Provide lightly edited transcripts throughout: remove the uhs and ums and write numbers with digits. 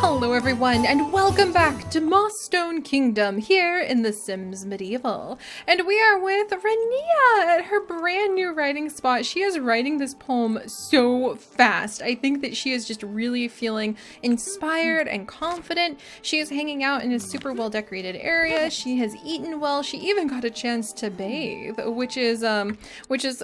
Hello everyone, and welcome back to Mossstone Kingdom here in The Sims Medieval. And we are with Rania at her brand new writing spot. She is writing this poem so fast. I think that she is just really feeling inspired and confident. She is hanging out in a super well decorated area. She has eaten well. She even got a chance to bathe, which is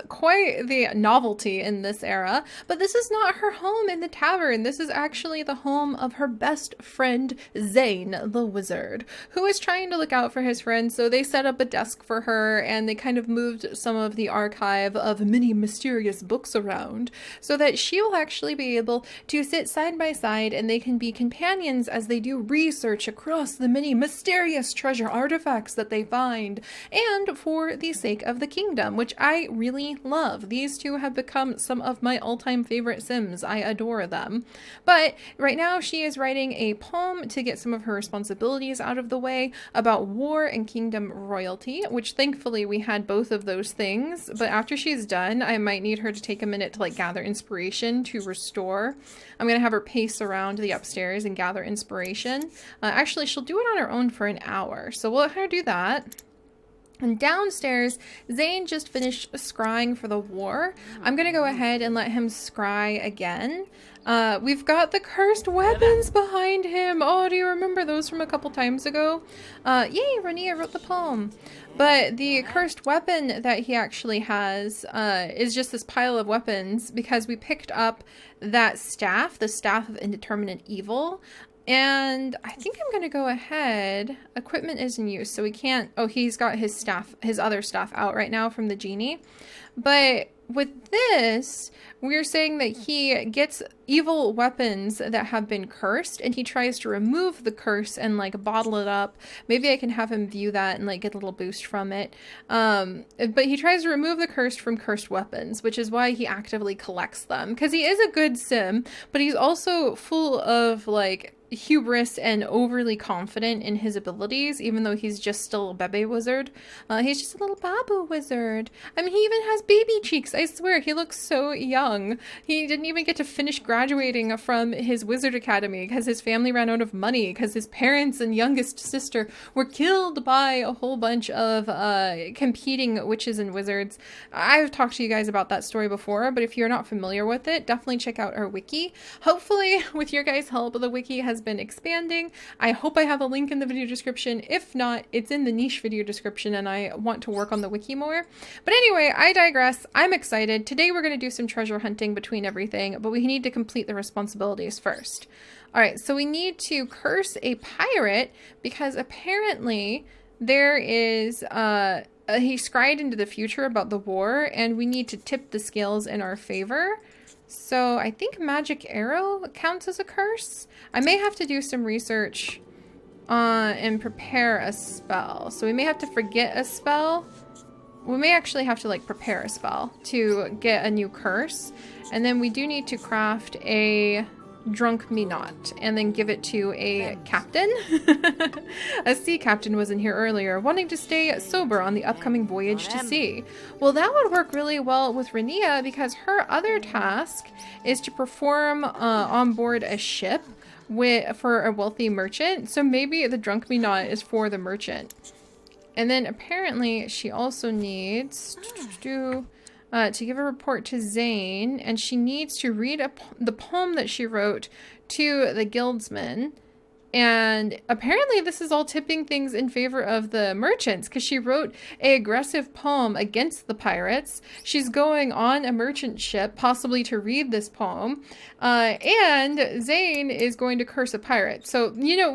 quite the novelty in this era. But this is not her home in the tavern. This is actually the home of her best friend Zane the wizard, who is trying to look out for his friends. So they set up a desk for her and they kind of moved some of the archive of many mysterious books around so that she will actually be able to sit side by side and they can be companions as they do research across the many mysterious treasure artifacts that they find, and for the sake of the kingdom, which I really love. These two have become some of my all-time favorite Sims. I adore them. But right now she is writing a poem to get some of her responsibilities out of the way about war and kingdom royalty, which thankfully we had both of those things. But after she's done, I might need her to take a minute to gather inspiration to restore. I'm gonna have her pace around the upstairs and gather inspiration. Actually, she'll do it on her own for an hour, so we'll let her do that. And downstairs, Zane just finished scrying for the war. I'm gonna go ahead and let him scry again. We've got the cursed weapons behind him. Oh, do you remember those from a couple times ago? Yay, Rania wrote the poem. But the cursed weapon that he actually has is just this pile of weapons because we picked up that staff, the Staff of Indeterminate Evil. And I think I'm going to go ahead. Equipment is in use, so we can't... Oh, he's got his staff, his other staff out right now from the genie. But with this, we're saying that he gets evil weapons that have been cursed, and he tries to remove the curse and bottle it up. Maybe I can have him view that and get a little boost from it. But he tries to remove the curse from cursed weapons, which is why he actively collects them. Because he is a good sim, but he's also full of hubris and overly confident in his abilities, even though he's just still a bebe wizard. He's just a little babu wizard. I mean, he even has baby cheeks. I swear, he looks so young. He didn't even get to finish graduating from his wizard academy because his family ran out of money because his parents and youngest sister were killed by a whole bunch of competing witches and wizards. I've talked to you guys about that story before, but if you're not familiar with it, definitely check out our wiki. Hopefully, with your guys' help, the wiki has been expanding. I hope I have a link in the video description. If not, it's in the niche video description and I want to work on the wiki more. But anyway, I digress. I'm excited. Today we're going to do some treasure hunting between everything, but we need to complete the responsibilities first. Alright, so we need to curse a pirate because apparently there is he scryed into the future about the war and we need to tip the scales in our favor. So I think magic arrow counts as a curse. I may have to do some research and prepare a spell. So we may have to forget a spell. We may actually have to prepare a spell to get a new curse. And then we do need to craft a drunk me not and then give it to a captain. A sea captain was in here earlier wanting to stay sober on the upcoming voyage to sea. Well, that would work really well with Rania because her other task is to perform on board a ship for a wealthy merchant. So maybe the drunk me not is for the merchant. And then apparently she also needs to give a report to Zane, and she needs to read the poem that she wrote to the guildsman. And apparently this is all tipping things in favor of the merchants because she wrote an aggressive poem against the pirates. She's going on a merchant ship, possibly to read this poem. And Zane is going to curse a pirate. So, you know,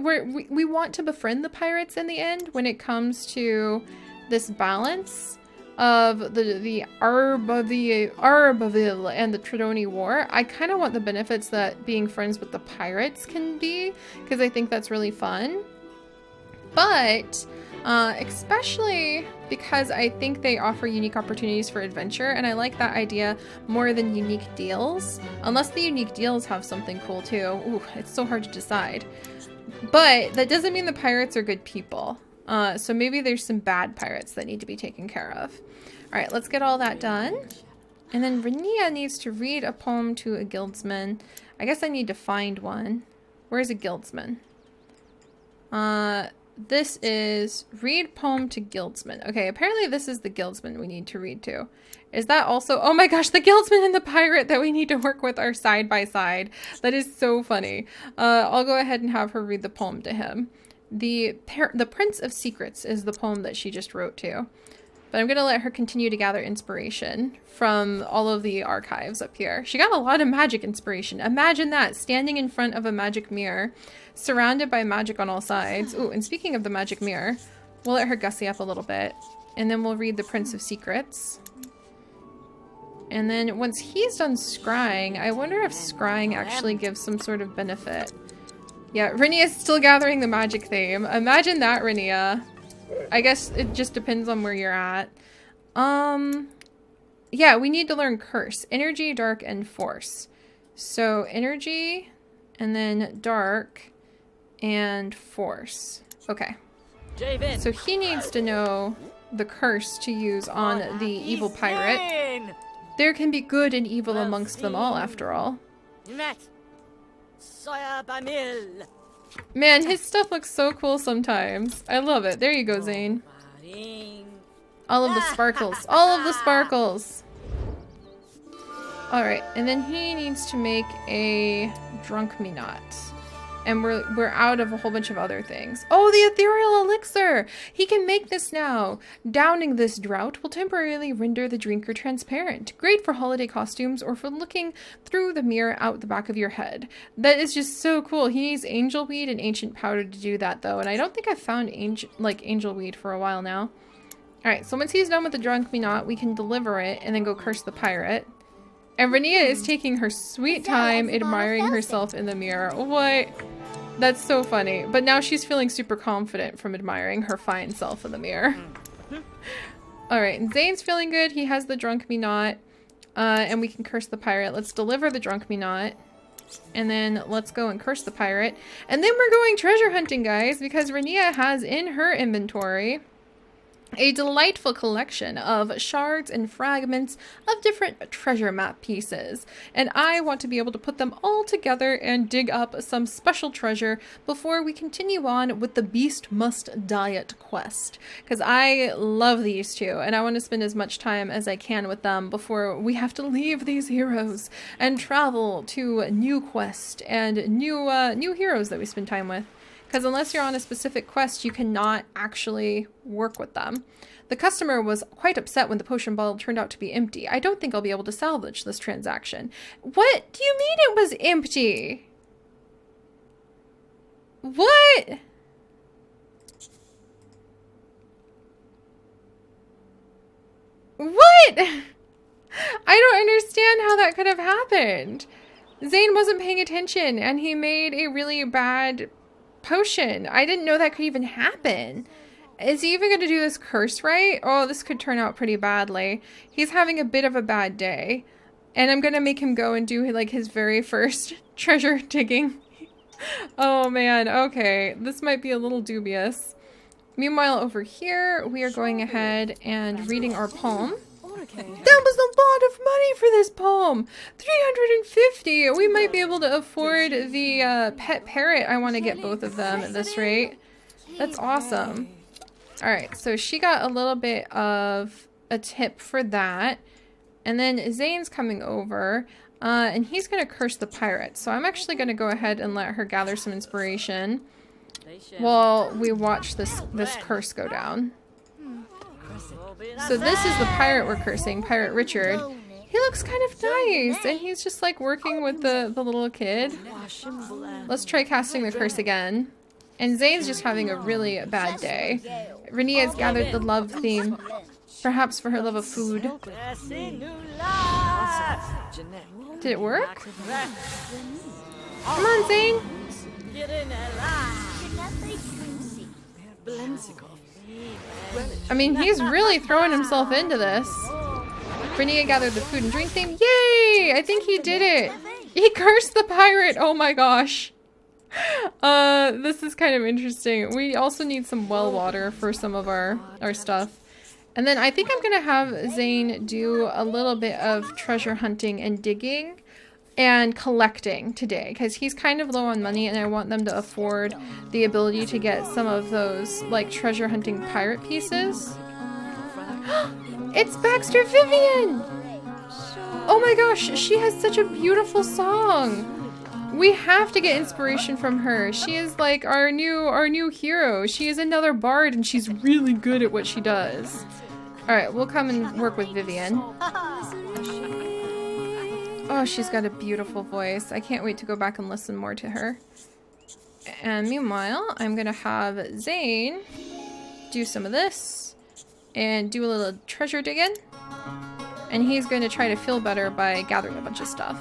we want to befriend the pirates in the end when it comes to this balance of the Arbaville and the Tridoni War. I kind of want the benefits that being friends with the pirates can be, because I think that's really fun. But especially because I think they offer unique opportunities for adventure, and I like that idea more than unique deals. Unless the unique deals have something cool too. Ooh, it's so hard to decide. But that doesn't mean the pirates are good people. So maybe there's some bad pirates that need to be taken care of. Alright, let's get all that done. And then Rania needs to read a poem to a guildsman. I guess I need to find one. Where's a guildsman? This is read poem to guildsman. Okay, apparently this is the guildsman we need to read to. Is that also... Oh my gosh, the guildsman and the pirate that we need to work with are side by side. That is so funny. I'll go ahead and have her read the poem to him. The Prince of Secrets is the poem that she just wrote to. But I'm going to let her continue to gather inspiration from all of the archives up here. She got a lot of magic inspiration. Imagine that, standing in front of a magic mirror, surrounded by magic on all sides. Ooh, and speaking of the magic mirror, we'll let her gussy up a little bit. And then we'll read the Prince of Secrets. And then once he's done scrying, I wonder if scrying actually gives some sort of benefit. Yeah, Renia is still gathering the magic theme. Imagine that, Renia. I guess it just depends on where you're at. Yeah, we need to learn Curse. Energy, Dark, and Force. So, Energy, and then Dark, and Force. Okay. So he needs to know the Curse to use on the evil pirate. There can be good and evil amongst them all, after all. Man, his stuff looks so cool sometimes. I love it. There you go, Zane. All of the sparkles. All of the sparkles. Alright, and then he needs to make a Drunk Me Not. And we're out of a whole bunch of other things. Oh, the ethereal elixir! He can make this now. Downing this draught will temporarily render the drinker transparent. Great for holiday costumes or for looking through the mirror out the back of your head. That is just so cool. He needs angel weed and ancient powder to do that though. And I don't think I've found angel weed for a while now. Alright, so once he's done with the Drunk Me Not, we can deliver it and then go curse the pirate. And Renia is taking her sweet time admiring herself in the mirror. What? That's so funny. But now she's feeling super confident from admiring her fine self in the mirror. Alright, and Zane's feeling good. He has the Drunk Me Not. And we can curse the pirate. Let's deliver the Drunk Me Not. And then let's go and curse the pirate. And then we're going treasure hunting, guys, because Renia has in her inventory a delightful collection of shards and fragments of different treasure map pieces. And I want to be able to put them all together and dig up some special treasure before we continue on with the Beast Must Diet quest. Because I love these two and I want to spend as much time as I can with them before we have to leave these heroes and travel to new quest and new heroes that we spend time with. Because unless you're on a specific quest, you cannot actually work with them. The customer was quite upset when the potion bottle turned out to be empty. I don't think I'll be able to salvage this transaction. What do you mean it was empty? What? What? I don't understand how that could have happened. Zane wasn't paying attention and he made a really bad potion. I didn't know that could even happen. Is he even going to do this curse right? Oh, this could turn out pretty badly. He's having a bit of a bad day. And I'm going to make him go and do like his very first treasure digging. Oh man, okay. This might be a little dubious. Meanwhile, over here, we are going ahead and reading our poem. That was a lot of money for this poem. 350. We might be able to afford the pet parrot. I want to get both of them at this rate. That's awesome. Alright, so she got a little bit of a tip for that. And then Zane's coming over. And he's going to curse the pirate. So I'm actually going to go ahead and let her gather some inspiration while we watch this curse go down. So this is the pirate we're cursing, Pirate Richard. He looks kind of nice, and he's just like working with the little kid. Let's try casting the curse again. And Zane's just having a really bad day. Renia's gathered the love theme, perhaps for her love of food. Did it work? Come on, Zane! I mean, he's really throwing himself into this. Renia gathered the food and drink theme. Yay! I think he did it. He cursed the pirate. Oh my gosh. This is kind of interesting. We also need some well water for some of our stuff. And then I think I'm going to have Zane do a little bit of treasure hunting and digging and collecting today because he's kind of low on money and I want them to afford the ability to get some of those like treasure hunting pirate pieces. It's Baxter Vivian! Oh my gosh, she has such a beautiful song. We have to get inspiration from her. She is like our new hero. She is another bard and she's really good at what she does. All right, we'll come and work with Vivian. Oh, she's got a beautiful voice. I can't wait to go back and listen more to her. And meanwhile, I'm gonna have Zane do some of this and do a little treasure digging. And he's going to try to feel better by gathering a bunch of stuff.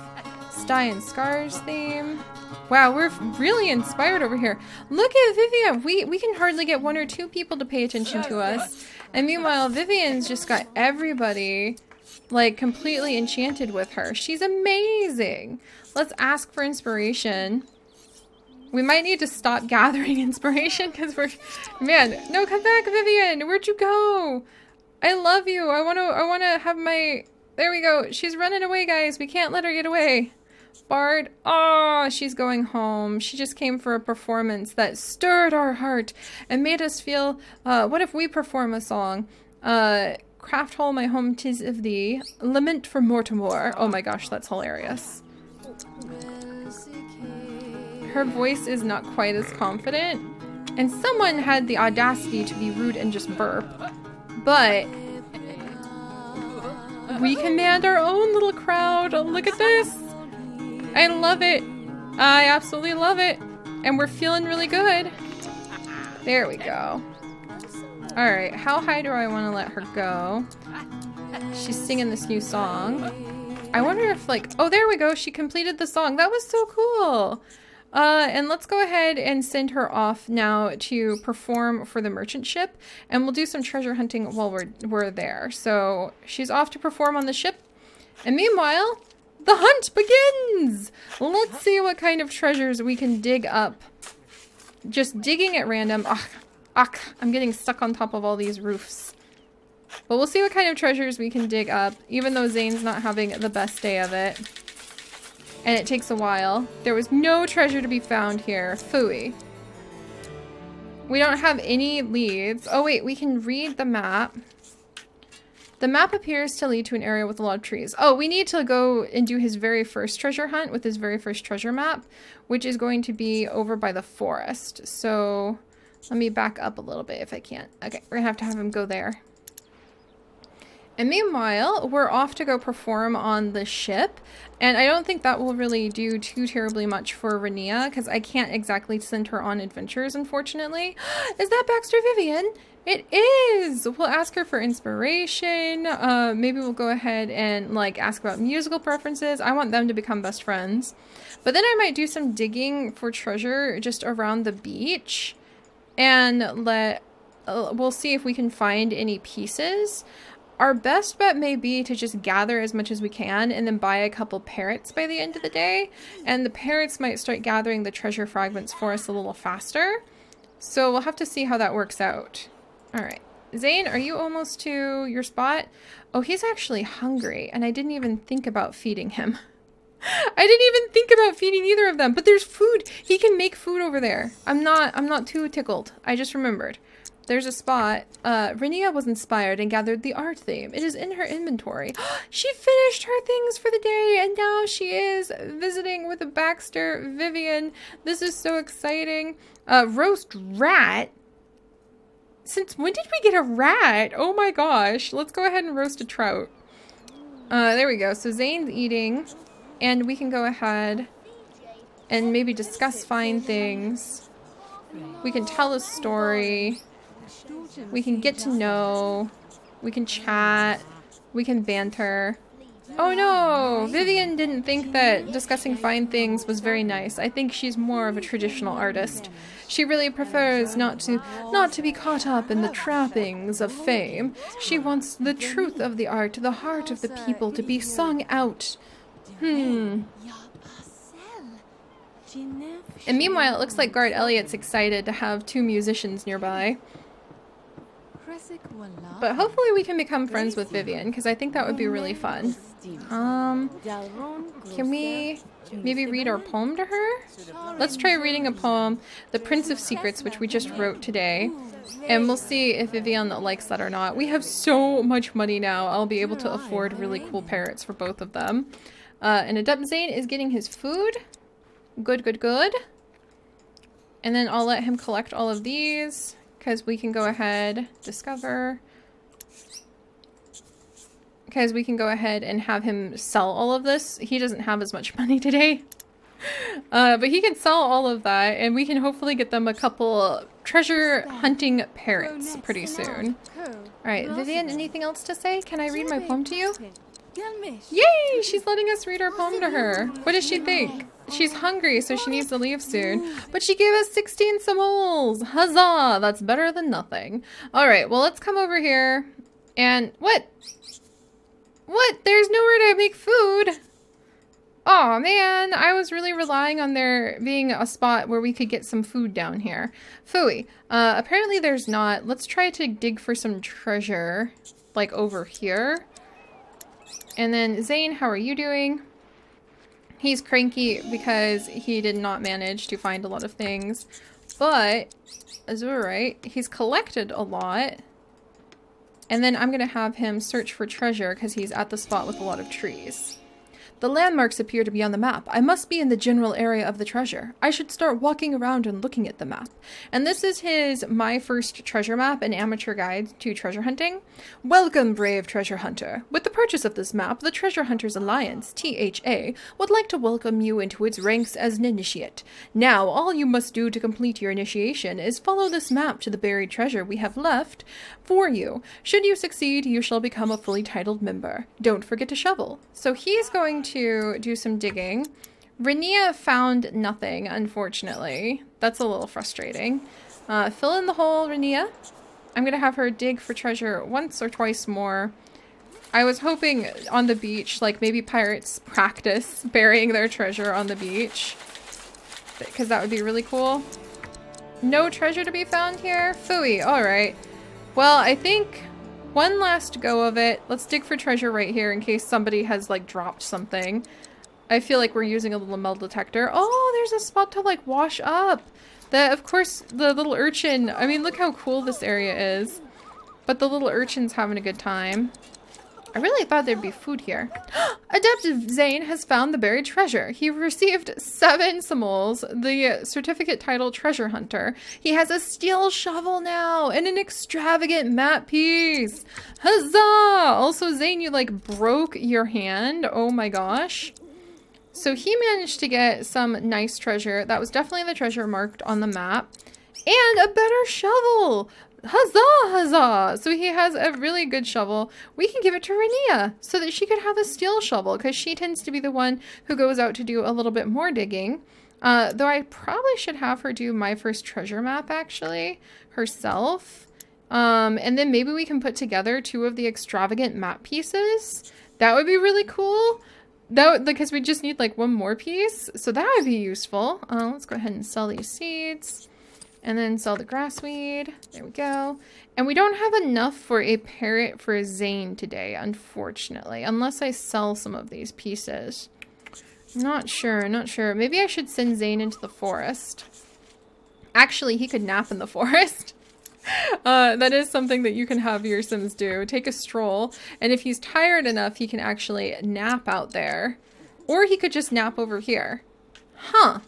Sty and Scars theme. Wow, we're really inspired over here. Look at Vivian. We can hardly get 1 or 2 people to pay attention to us. And meanwhile, Vivian's just got everybody like completely enchanted with her. She's amazing. Let's ask for inspiration. We might need to stop gathering inspiration because we're... Man, no, come back, Vivian. Where'd you go? I love you. I want to have my... There we go. She's running away, guys. We can't let her get away. Bard. Oh, she's going home. She just came for a performance that stirred our heart and made us feel... what if we perform a song? Craft hole my home 'tis of thee. Lament for Mortimer. Oh my gosh, that's hilarious. Her voice is not quite as confident. And someone had the audacity to be rude and just burp. But we command our own little crowd. Oh, look at this. I love it. I absolutely love it. And we're feeling really good. There we go. Alright, how high do I want to let her go? She's singing this new song. I wonder if like... Oh, there we go. She completed the song. That was so cool. And let's go ahead and send her off now to perform for the merchant ship. And we'll do some treasure hunting while we're there. So she's off to perform on the ship. And meanwhile, the hunt begins! Let's see what kind of treasures we can dig up. Just digging at random. I'm getting stuck on top of all these roofs. But we'll see what kind of treasures we can dig up, even though Zane's not having the best day of it. And it takes a while. There was no treasure to be found here. Phooey. We don't have any leads. Oh wait, we can read the map. The map appears to lead to an area with a lot of trees. Oh, we need to go and do his very first treasure hunt with his very first treasure map, which is going to be over by the forest. So let me back up a little bit if I can. Okay, we're gonna have him go there. And meanwhile, we're off to go perform on the ship. And I don't think that will really do too terribly much for Rania, because I can't exactly send her on adventures, unfortunately. Is that Baxter Vivian? It is! We'll ask her for inspiration. Maybe we'll go ahead and like ask about musical preferences. I want them to become best friends. But then I might do some digging for treasure just around the beach. And we'll see if we can find any pieces. Our best bet may be to just gather as much as we can and then buy a couple parrots by the end of the day. And the parrots might start gathering the treasure fragments for us a little faster. So we'll have to see how that works out. All right. Zane, are you almost to your spot? Oh, he's actually hungry and I didn't even think about feeding him. I didn't even think about feeding either of them, but there's food. He can make food over there. I'm not too tickled. I just remembered. There's a spot. Rania was inspired and gathered the art theme. It is in her inventory. She finished her things for the day and now she is visiting with a Baxter Vivian. This is so exciting. Roast rat? Since when did we get a rat? Oh my gosh. Let's go ahead and roast a trout. There we go. So Zane's eating and we can go ahead and maybe discuss fine things. We can tell a story. We can get to know. We can chat. We can banter. Oh no! Vivian didn't think that discussing fine things was very nice. I think she's more of a traditional artist. She really prefers not to be caught up in the trappings of fame. She wants the truth of the art, the heart of the people to be sung out. And meanwhile, it looks like Guard Elliot's excited to have 2 musicians nearby. But hopefully we can become friends with Vivian, because I think that would be really fun. Can we maybe read our poem to her? Let's try reading a poem, The Prince of Secrets, which we just wrote today. And we'll see if Vivian likes that or not. We have so much money now. I'll be able to afford really cool parrots for both of them. And Adept Zane is getting his food. Good, good, good. And then I'll let him collect all of these, because we can go ahead, discover. Because we can go ahead and have him sell all of this. He doesn't have as much money today. But he can sell all of that, and we can hopefully get them a couple treasure hunting parrots pretty soon. Alright, Vivian, anything else to say? Can I read my poem to you? Yay! She's letting us read our poem to her. What does she think? She's hungry, so she needs to leave soon. But she gave us 16 simoles! Huzzah! That's better than nothing. Alright, well, let's come over here. And what? What? There's nowhere to make food! Oh man, I was really relying on there being a spot where we could get some food down here. Phooey. Apparently there's not. Let's try to dig for some treasure, like over here. And then Zane, how are you doing? He's cranky because he did not manage to find a lot of things. But, Azurite, he's collected a lot. And then I'm going to have him search for treasure because he's at the spot with a lot of trees. The landmarks appear to be on the map. I must be in the general area of the treasure. I should start walking around and looking at the map. And this is his My First Treasure Map, an amateur guide to treasure hunting. Welcome, brave treasure hunter. With the purchase of this map, the Treasure Hunters Alliance, THA, would like to welcome you into its ranks as an initiate. Now, all you must do to complete your initiation is follow this map to the buried treasure we have left for you. Should you succeed, you shall become a fully titled member. Don't forget to shovel. So he's going to do some digging. Renia found nothing, unfortunately. That's a little frustrating. Fill in the hole, Renia. I'm gonna have her dig for treasure once or twice more. I was hoping on the beach, like maybe pirates practice burying their treasure on the beach, because that would be really cool. No treasure to be found here? Phooey, alright. Well, I think one last go of it. Let's dig for treasure right here in case somebody has like dropped something. I feel like we're using a little metal detector. Oh, there's a spot to like wash up. Of course, the little urchin. I mean, look how cool this area is. But the little urchin's having a good time. I really thought there'd be food here. Adept Zane has found the buried treasure. He received 7 simoles, the certificate titled Treasure Hunter. He has a steel shovel now and an extravagant map piece. Huzzah! Also, Zane, you like broke your hand. Oh my gosh. So he managed to get some nice treasure. That was definitely the treasure marked on the map. And a better shovel! Huzzah, huzzah! So he has a really good shovel. We can give it to Renia so that she could have a steel shovel because she tends to be the one who goes out to do a little bit more digging. Though I probably should have her do My First Treasure Map actually herself. And then maybe we can put together 2 of the extravagant map pieces. That would be really cool. Because we just need like 1 more piece. So that would be useful. Let's go ahead and sell these seeds. And then sell the grassweed. There we go. And we don't have enough for a parrot for Zane today, unfortunately. Unless I sell some of these pieces. Not sure, not sure. Maybe I should send Zane into the forest. Actually, he could nap in the forest. That is something that you can have your Sims do. Take a stroll. And if he's tired enough, he can actually nap out there. Or he could just nap over here. Huh.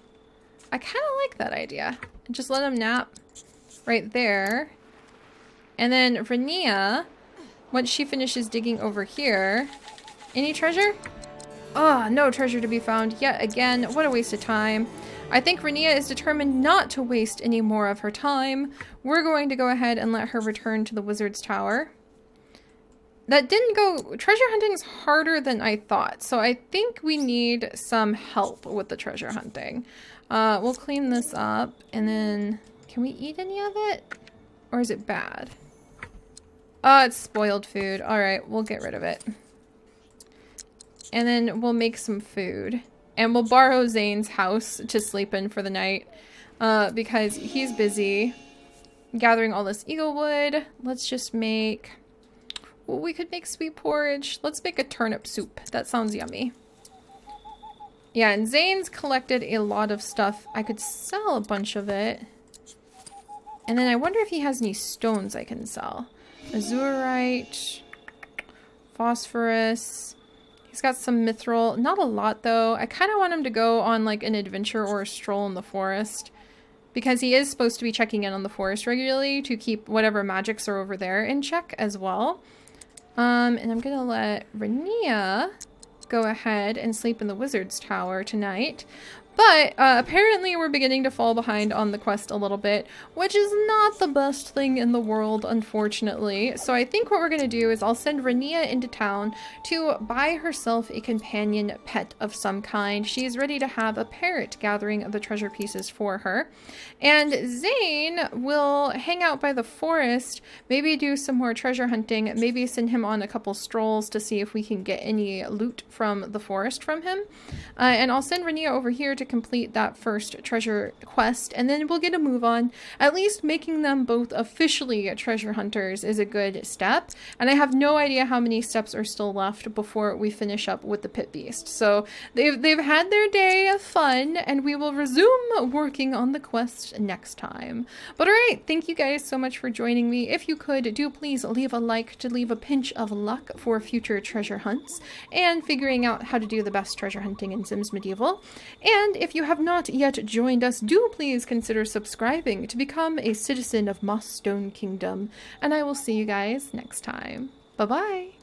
I kind of like that idea. Just let him nap right there. And then Renia, once she finishes digging over here. Any treasure? Oh, no treasure to be found yet again. What a waste of time. I think Renia is determined not to waste any more of her time. We're going to go ahead and let her return to the wizard's tower. That didn't go... Treasure hunting is harder than I thought. So I think we need some help with the treasure hunting. We'll clean this up, and then can we eat any of it? Or is it bad? Oh, it's spoiled food. Alright, we'll get rid of it. And then we'll make some food. And we'll borrow Zane's house to sleep in for the night. Because he's busy. gathering all this eagle wood. Let's just make... Well, we could make sweet porridge. Let's make a turnip soup. That sounds yummy. Yeah, and Zane's collected a lot of stuff. I could sell a bunch of it. And then I wonder if he has any stones I can sell. Azurite, phosphorus. He's got some mithril. Not a lot, though. I kind of want him to go on, like, an adventure or a stroll in the forest. Because he is supposed to be checking in on the forest regularly to keep whatever magics are over there in check as well. And I'm going to let Rania go ahead and sleep in the wizard's tower tonight. But apparently we're beginning to fall behind on the quest a little bit, which is not the best thing in the world, unfortunately. So I think what we're going to do is I'll send Rania into town to buy herself a companion pet of some kind. She's ready to have a parrot gathering the treasure pieces for her. And Zane will hang out by the forest, maybe do some more treasure hunting, maybe send him on a couple strolls to see if we can get any loot from the forest from him. And I'll send Rania over here to complete that first treasure quest, and then we'll get a move on. At least making them both officially treasure hunters is a good step, and I have no idea how many steps are still left before we finish up with the pit beast. So they've had their day of fun, and we will resume working on the quest next time. But alright, thank you guys so much for joining me. If you could, do please leave a like to leave a pinch of luck for future treasure hunts and figuring out how to do the best treasure hunting in Sims Medieval. And if you have not yet joined us, do please consider subscribing to become a citizen of Mossstone Kingdom. And I will see you guys next time. Bye-bye!